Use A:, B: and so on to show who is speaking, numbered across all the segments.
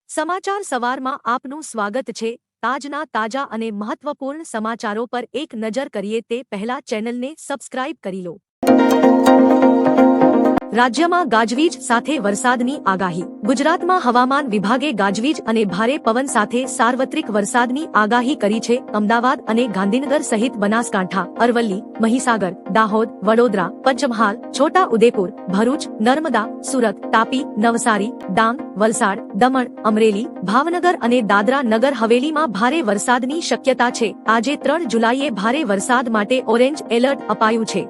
A: સમાચાર સવારમાં આપનું સ્વાગત છે। તાજના તાજા અને મહત્વપૂર્ણ સમાચારો પર એક નજર કરીએ તે પહેલા ચેનલને સબસ્ક્રાઇબ કરી લો। રાજ્યમાં ગાજવીજ સાથે વરસાદની આગાહી। ગુજરાતમાં હવામાન વિભાગે ગાજવીજ અને ભારે પવન સાથે સાર્વત્રિક વરસાદની આગાહી કરી છે। અમદાવાદ અને ગાંધીનગર સહિત બનાસકાંઠા, અરવલ્લી, મહીસાગર, દાહોદ, વડોદરા, પંચમહાલ, છોટા ઉદેપુર, ભરૂચ, નર્મદા, સુરત, તાપી, નવસારી, ડાંગ, વલસાડ, દમણ, અમરેલી, ભાવનગર અને દાદરા નગર હવેલીમાં ભારે વરસાદની શક્યતા છે। આજે 3 જુલાઈએ ભારે વરસાદ માટે ઓરેન્જ એલર્ટ અપાયું છે।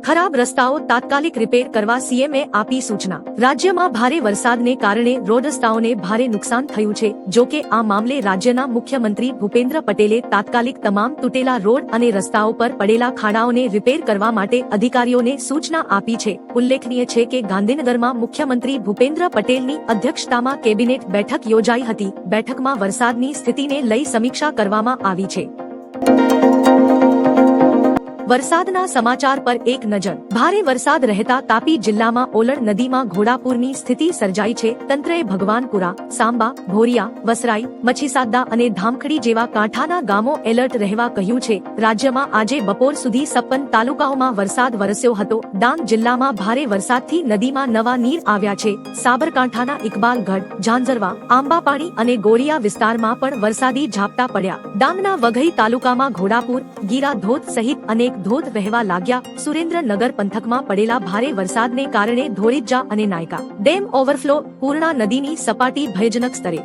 A: ખરાબ રસ્તાઓ તાત્કાલિક રિપેર કરવા સીએમએ આપી સૂચના। રાજ્યમાં ભારે વરસાદને કારણે રોડ રસ્તાઓને ભારે નુકસાન થયું છે। જો કે આ મામલે રાજ્યના મુખ્યમંત્રી ભૂપેન્દ્ર પટેલે તાત્કાલિક તમામ તૂટેલા રોડ અને રસ્તાઓ પર પડેલા ખાડાઓને રિપેર કરવા માટે અધિકારીઓને સૂચના આપી છે। ઉલ્લેખનીય છે કે ગાંધીનગરમાં મુખ્યમંત્રી ભૂપેન્દ્ર પટેલની અધ્યક્ષતામાં કેબિનેટ બેઠક યોજાઈ હતી। બેઠકમાં વરસાદની સ્થિતિને લઈ સમીક્ષા કરવામાં આવી છે। વરસાદના સમાચાર પર એક નજર। ભારે વરસાદ રહેતા તાપી જિલ્લામાં ઓલણ નદીમાં ઘોડાપૂરની સ્થિતિ સર્જાઈ છે। તંત્રએ ભગવાનપુરા, સાંબા, ભોરિયા, વસરાઈ, મચ્છીસાદા અને ધામખડી જેવા કાંઠાના ગામો એલર્ટ રહેવા કહ્યું છે। રાજ્યમાં આજે બપોર સુધી 56 તાલુકાઓમાં વરસાદ વરસ્યો હતો। ડાંગ જિલ્લામાં ભારે વરસાદથી નદીમાં નવા નીર આવ્યા છે। સાબરકાંઠાના ઇકબાલગઢ, ઝાંઝરવા, આંબાપાણી અને ગોળિયા વિસ્તારમાં પણ વરસાદી ઝાપટા પડ્યા। ડાંગના વઘઈ તાલુકામાં ઘોડાપુર, ગીરા ધોધ સહિત અનેક ધોધ વહેવા લાગ્યા। સુરેન્દ્રનગર પંથકમાં પડેલા ભારે વરસાદને કારણે ધોળીજા અને નાયકા ડેમ ઓવરફ્લો। પૂર્ણા નદીની સપાટી ભયજનક સ્તરે।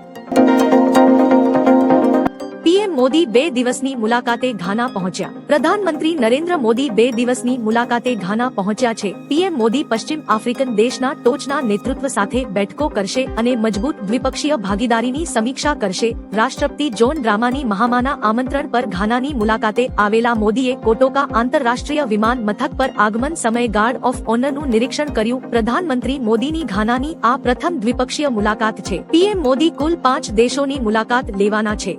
A: પીએમ મોદી 2 દિવસની મુલાકાતે ઘાના પહોંચ્યા। પ્રધાનમંત્રી નરેન્દ્ર મોદી 2 દિવસની મુલાકાતે ઘાના પહોંચ્યા છે। પીએમ મોદી પશ્ચિમ આફ્રિકન દેશના ટોચના નેતૃત્વ સાથે બેઠકો કરશે અને મજબૂત દ્વિપક્ષીય ભાગીદારીની સમીક્ષા કરશે। રાષ્ટ્રપતિ જોન ડ્રામાની મહામાના આમંત્રણ પર ઘાનાની મુલાકાતે આવેલા મોદીએ કોટોકા આંતરરાષ્ટ્રીય વિમાન મથક પર આગમન સમયે ગાર્ડ ઓફ ઓનરનું નિરીક્ષણ કર્યું। પ્રધાનમંત્રી મોદીની ઘાનાની આ પ્રથમ દ્વિપક્ષીય મુલાકાત છે। પીએમ મોદી કુલ 5 દેશોની મુલાકાત લેવાના છે।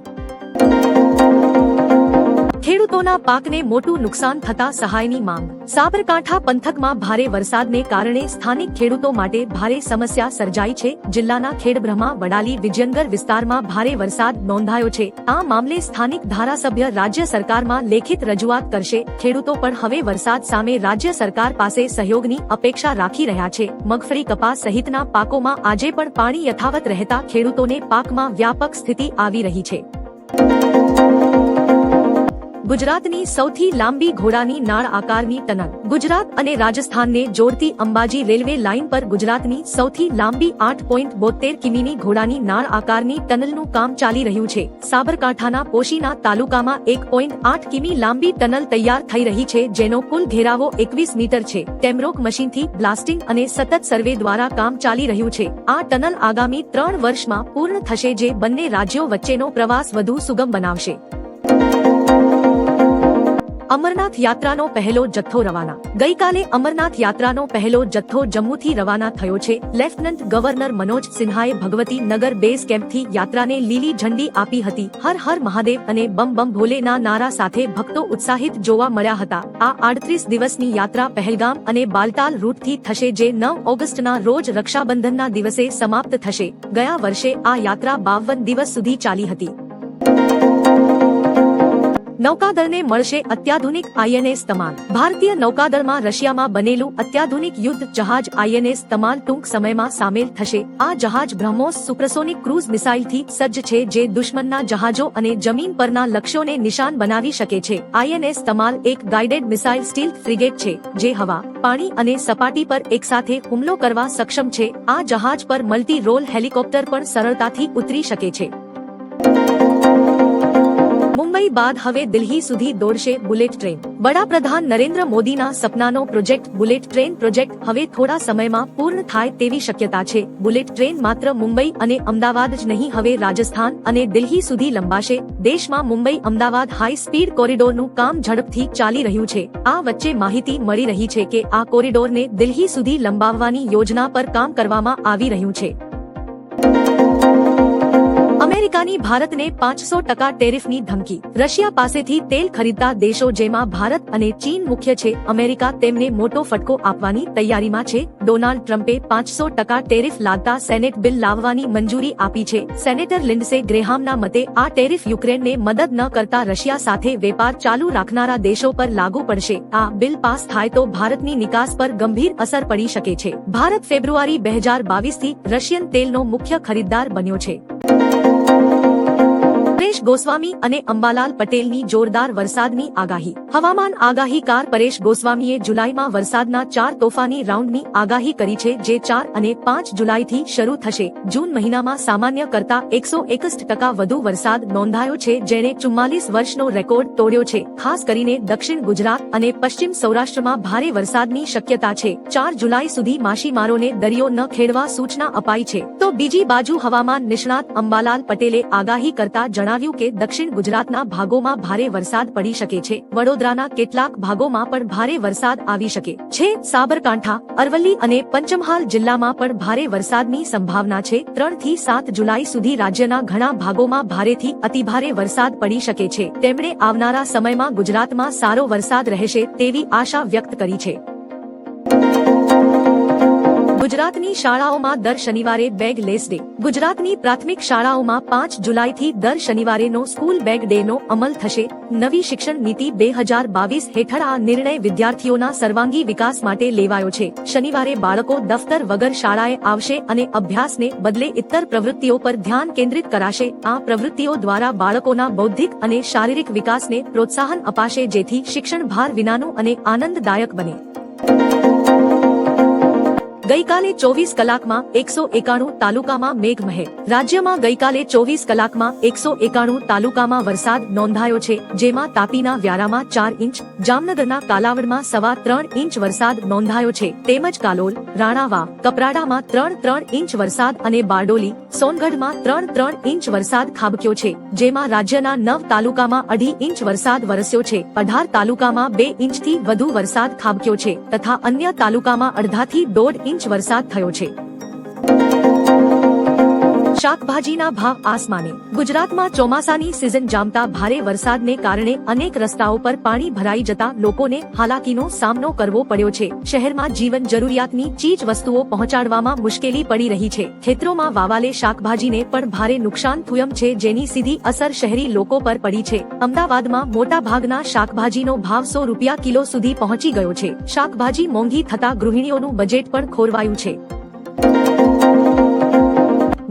A: ખેડૂતોના પાકને મોટું નુકસાન થતા સહાયની માંગ। સાબરકાંઠા પંથકમાં ભારે વરસાદને કારણે સ્થાનિક ખેડૂતો માટે ભારે સમસ્યા સર્જાઈ છે। જિલ્લાના ખેડબ્રહ્મા, વડાલી, વિજયનગર વિસ્તારમાં ભારે વરસાદ નોંધાયો છે। આ મામલે સ્થાનિક ધારાસભ્ય રાજ્ય સરકારમાં લેખિત રજૂઆત કરશે। ખેડૂતો પણ હવે વરસાદ સામે રાજ્ય સરકાર પાસે સહયોગની અપેક્ષા રાખી રહ્યા છે। મગફળી, કપાસ સહિતના પાકોમાં આજે પણ પાણી યથાવત રહેતા ખેડૂતોને પાકમાં વ્યાપક સ્થિતિ આવી રહી છે। ગુજરાતની સૌથી લાંબી ઘોડાની નાળ આકારની ટનલ। ગુજરાત અને રાજસ્થાનને જોડતી અંબાજી રેલવે લાઇન પર ગુજરાતની સૌથી લાંબી 8.72 કિમીની ઘોડાની નાળ આકારની ટનલનું કામ ચાલી રહ્યું છે। સાબરકાંઠાના પોશીના તાલુકામાં 1.8 કિમી લાંબી ટનલ તૈયાર થઈ રહી છે, જેનો કુલ ઘેરાવો 21 મીટર છે। ટેમરોક મશીનથી બ્લાસ્ટિંગ અને સતત સર્વે દ્વારા કામ ચાલી રહ્યું છે। આ ટનલ આગામી 3 વર્ષમાં પૂર્ણ થશે, જે બંને રાજ્યો વચ્ચેનો પ્રવાસ વધુ સુગમ બનાવશે। અમરનાથ યાત્રાનો પહેલો જથ્થો રવાના। ગઈકાલે અમરનાથ યાત્રાનો પહેલો જથ્થો જમ્મુથી રવાના થયો છે। લેફ્ટનન્ટ ગવર્નર મનોજ સિન્હાએ ભગવતી નગર બેઝ કેમ્પથી યાત્રાને લીલી ઝંડી આપી હતી। હર હર મહાદેવ અને બમ બમ ભોલેના નારા સાથે ભક્તો ઉત્સાહિત જોવા મળ્યા હતા। આ 38 દિવસની યાત્રા પહેલગામ અને બાલતાલ રૂટથી થશે, જે 9 ઓગસ્ટના રોજ રક્ષાબંધનના દિવસે સમાપ્ત થશે। ગયા વર્ષે આ યાત્રા 52 દિવસ સુધી ચાલી હતી। નૌકાદળને મળશે અત્યાધુનિક આઈએનએસ તમાલ। ભારતીય નૌકાદળમાં રશિયામાં બનેલું અત્યાધુનિક યુદ્ધ જહાજ આઈએનએસ તમાલ ટૂંક સમયમાં સામેલ થશે। આ જહાજ બ્રહ્મોસ સુપરસોનિક ક્રૂઝ મિસાઇલથી સજ્જ છે, જે દુશ્મનના જહાજો અને જમીન પરના લક્ષ્યોને નિશાન બનાવી શકે છે। આઈએનએસ તમાલ એક ગાઇડેડ મિસાઇલ સ્ટીલ્થ ફ્રિગેટ છે, જે હવા, પાણી અને સપાટી પર એકસાથે હુમલો કરવા સક્ષમ છે। આ જહાજ પર મલ્ટી રોલ હેલિકોપ્ટર પણ સરળતાથી ઉતરી શકે છે। મુંબઈ બાદ હવે દિલ્હી સુધી દોડશે બુલેટ ટ્રેન। વડાપ્રધાન નરેન્દ્ર મોદીના સપનાનો પ્રોજેક્ટ બુલેટ ટ્રેન પ્રોજેક્ટ હવે થોડા સમયમાં પૂર્ણ થાય તેવી શક્યતા છે। બુલેટ ટ્રેન માત્ર મુંબઈ અને અમદાવાદ જ નહીં, હવે રાજસ્થાન અને દિલ્હી સુધી લંબાશે। દેશમાં મુંબઈ અમદાવાદ હાઈ સ્પીડ કોરિડોરનું કામ ઝડપથી ચાલી રહ્યું છે। આ વચ્ચે માહિતી મળી રહી છે કે આ કોરિડોરને દિલ્હી સુધી લંબાવવાની યોજના પર કામ કરવામાં આવી રહ્યું છે। અમેરિકાની ભારતને 500% ટેરિફની ધમકી. રશિયા પાસેથી તેલ ખરીદતા દેશો જેમાં ભારત અને ચીન મુખ્ય છે. અમેરિકા તેમને મોટો ફટકો આપવાની તૈયારીમાં છે. ડોનાલ્ડ ટ્રમ્પે 500% ટેરિફ લાદતા સેનેટ બિલ લાવવાની મંજૂરી આપી છે. સેનેટર લિન્ડસે ગ્રેહામના મતે આ ટેરિફ યુક્રેનને મદદ ન કરતા રશિયા સાથે વેપાર ચાલુ રાખનારા દેશો પર લાગુ પડશે. આ બિલ પાસ થાય તો ભારતની નિકાસ પર ગંભીર અસર પડી શકે છે. ભારત ફેબ્રુઆરી 2022થી રશિયન તેલનો મુખ્ય ખરીદદાર બન્યો છે. પરેશ ગોસ્વામી અને અંબાલાલ પટેલની જોરદાર વરસાદની આગાહી. હવામાન આગાહીકાર પરેશ ગોસ્વામીએ જુલાઈમાં વરસાદના 4 તોફાની રાઉન્ડની આગાહી કરી છે જે 4 અને 5 જુલાઈથી શરૂ થશે. જૂન મહિનામાં સામાન્ય કરતા 161% વધુ વરસાદ નોંધાયો છે જેણે 44 વર્ષનો રેકોર્ડ તોડ્યો છે. ખાસ કરીને દક્ષિણ ગુજરાત અને પશ્ચિમ સૌરાષ્ટ્રમાં ભારે વરસાદની શક્યતા છે. 4 જુલાઈ સુધી માછીમારોને દરિયો ન ખેડવા સૂચના અપાઈ છે. તો બીજી બાજુ હવામાન નિષ્ણાત અંબાલાલ પટેલે આગાહી કરતા જણાવ્યું કે દક્ષિણ ગુજરાતના ભાગોમાં ભારે વરસાદ પડી શકે છે. વડોદરાના કેટલાક ભાગોમાં પણ ભારે વરસાદ આવી શકે છે. સાબરકાંઠા, અરવલ્લી અને પંચમહાલ જિલ્લામાં પણ ભારે વરસાદની સંભાવના છે. 3 થી 7 જુલાઈ સુધી રાજ્યના ઘણા ભાગોમાં ભારેથી અતિભારે વરસાદ પડી શકે છે. તેમણે આવનારા સમયમાં ગુજરાતમાં સારો વરસાદ રહેશે તેવી આશા વ્યક્ત કરી છે. ગુજરાતની શાળાઓમાં દર શનિવારે બેગ લેસ ડે. ગુજરાતની પ્રાથમિક શાળાઓમાં 5 જુલાઈથી દર શનિવારેનો સ્કૂલ બેગ ડેનો અમલ થશે. નવી શિક્ષણ નીતિ 2022 હેઠળ આ નિર્ણય વિદ્યાર્થીઓના સર્વાંગી વિકાસ માટે લેવાયો છે. શનિવારે બાળકો દફતર વગર શાળાએ આવશે અને અભ્યાસને બદલે ઇતર પ્રવૃત્તિઓ પર ધ્યાન કેન્દ્રિત કરાશે. આ પ્રવૃત્તિઓ દ્વારા બાળકોના બૌદ્ધિક અને શારીરિક વિકાસને પ્રોત્સાહન અપાશે જેથી શિક્ષણ ભાર વિનાનું અને આનંદદાયક બને. ગઈકાલે 24 કલાકમાં 191 તાલુકામાં મેઘમહેર. રાજ્યમાં ગઈકાલે 24 કલાકમાં 191 તાલુકામાં વરસાદ નોંધાયો છે જેમાં તાપીના વ્યારામાં 4 ઇંચ, જામનગરના કાલાવડમાં 3.25 ઇંચ વરસાદ નોંધાયો છે. તેમજ કાલોલ, રાણાવા, કપરાડામાં 3.3 ઇંચ વરસાદ અને બારડોલી, સોનગઢમાં 3.3 ઇંચ વરસાદ ખાબક્યો છે. જેમાં રાજ્યના 9 તાલુકામાં 2.5 ઇંચ વરસાદ વરસ્યો છે. 18 તાલુકામાં 2 ઇંચથી વધુ વરસાદ ખાબક્યો છે તથા અન્ય તાલુકામાં અડધાથી 1.5 ઇંચ વરસાદ થયો છે. શાકભાજીના ભાવ આસમાને. ગુજરાતમાં ચોમાસાની સિઝન જામતા ભારે વરસાદને કારણે અનેક રસ્તાઓ પર પાણી ભરાઈ જતા લોકોને હાલાકીનો સામનો કરવો પડ્યો છે. શહેરમાં જીવન જરૂરિયાતની ચીજ વસ્તુઓ પહોંચાડવામાં મુશ્કેલી પડી રહી છે. ખેતરોમાં વાવાલે શાકભાજીને પણ ભારે નુકસાન થયું છે જેની સીધી અસર શહેરી લોકો પર પડી છે. અમદાવાદમાં મોટા ભાગના શાકભાજીનો ભાવ ₹100 કિલો સુધી પહોંચી ગયો છે. શાકભાજી મોંઘી થતા ગૃહિણીઓનું બજેટ પણ ખોરવાયું છે.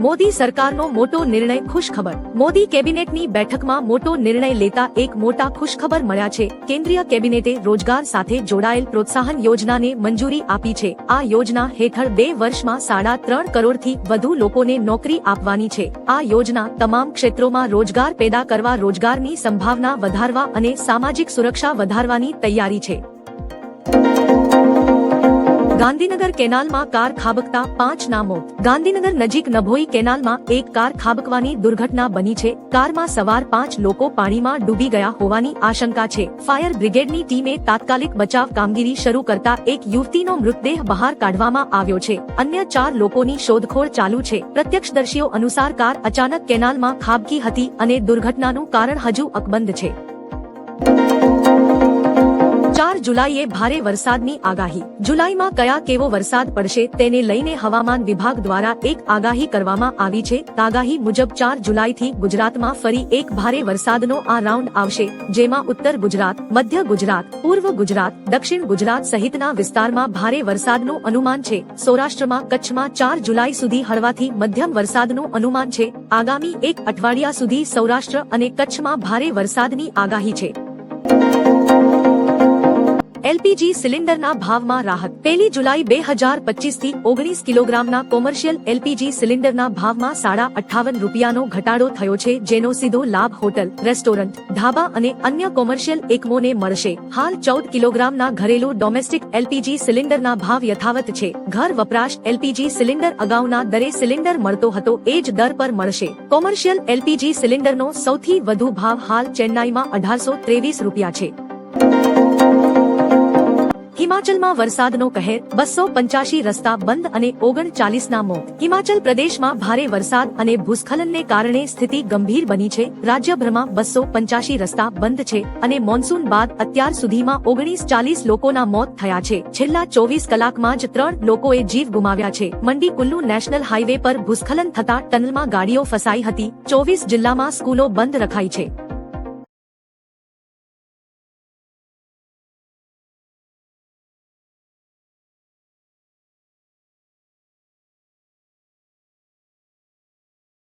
A: મોદી સરકારનો મોટો નિર્ણય. ખુશખબર. મોદી કેબિનેટની બેઠકમાં મોટો નિર્ણય લેતા એક મોટા ખુશખબર મળ્યા છે. કેન્દ્રીય કેબિનેટે રોજગાર સાથે જોડાયેલ પ્રોત્સાહન યોજનાને મંજૂરી આપી છે. આ યોજના હેઠળ 2 વર્ષમાં 3.5 કરોડથી વધુ લોકોને નોકરી આપવાની છે. આ યોજના તમામ ક્ષેત્રોમાં રોજગાર પેદા કરવા, રોજગારની સંભાવના વધારવા અને સામાજિક સુરક્ષા વધારવાની તૈયારી છે. ગાંધીનગર કેનાલમાં કાર ખાબકતા 5 ના મોત. ગાંધીનગર નજીક નભોઈ કેનાલમાં એક કાર ખાબકવાની દુર્ઘટના બની છે. કારમાં સવાર 5 લોકો પાણીમાં ડૂબી ગયા હોવાની આશંકા છે. ફાયર બ્રિગેડની ટીમે તાત્કાલિક બચાવ કામગીરી શરૂ કરતા એક યુવતીનો મૃતદેહ બહાર કાઢવામાં આવ્યો છે. અન્ય 4 લોકોની શોધખોળ ચાલુ છે. પ્રત્યક્ષદર્શીઓ અનુસાર કાર અચાનક કેનાલમાં ખાબકી હતી અને દુર્ઘટનાનું કારણ હજુ અકબંધ છે. 4 જુલાઈએ ભારે વરસાદની આગાહી. જુલાઈમાં કયા કેવો વરસાદ પડશે તેને લઈને હવામાન વિભાગ દ્વારા એક આગાહી કરવામાં આવી છે. આગાહી મુજબ 4 જુલાઈથી ગુજરાતમાં ફરી એક ભારે વરસાદનો આ રાઉન્ડ આવશે જેમાં ઉત્તર ગુજરાત, મધ્ય ગુજરાત, પૂર્વ ગુજરાત, દક્ષિણ ગુજરાત સહિતના વિસ્તારમાં ભારે વરસાદનું અનુમાન છે. સૌરાષ્ટ્રમાં કચ્છમાં 4 જુલાઈ સુધી હળવાથી મધ્યમ વરસાદનું અનુમાન છે. આગામી એક અઠવાડિયા સુધી સૌરાષ્ટ્ર અને કચ્છમાં ભારે વરસાદની આગાહી છે. એલપીજી સિલિન્ડરના ભાવમાં રાહત. 1 જુલાઈ 2025 થી 19 કિલોગ્રામના કોમર્શિયલ એલપીજી સિલિન્ડરના ભાવમાં ₹58નો ઘટાડો થયો છે જેનો સીધો લાભ હોટલ, રેસ્ટોરન્ટ, ધાબા અને અન્ય કોમર્શિયલ એકમોને મળશે. હાલ 14 કિલોગ્રામના ઘરેલું ડોમેસ્ટિક એલપીજી સિલિન્ડરના ભાવ યથાવત છે. ઘર વપરાશ એલપીજી સિલિન્ડર અગાઉના દરે સિલિન્ડર મળતો હતો એ જ દર પર મળશે. કોમર્શિયલ એલપીજી સિલિન્ડરનો સૌથી વધુ ભાવ હાલ ચેન્નાઈમાં ₹1823 છે. હિમાચલમાં વરસાદનો કહેર, 285 રસ્તા બંધ અને 39ના મોત. હિમાચલ પ્રદેશમાં ભારે વરસાદ અને ભૂસ્ખલનને કારણે સ્થિતિ ગંભીર બની છે. રાજ્યભરમાં 285 રસ્તા બંધ છે અને મોન્સૂન બાદ અત્યાર સુધીમાં 1940 લોકોના મોત થયા છે. છેલ્લા 24 કલાકમાં જ 3 લોકોએ જીવ ગુમાવ્યા છે. મંડી કુલ્લુ નેશનલ હાઈવે પર ભૂસ્ખલન થતા ટનલમાં ગાડીઓ ફસાઈ હતી. 24 જિલ્લામાં સ્કૂલો બંધ રખાઈ છે.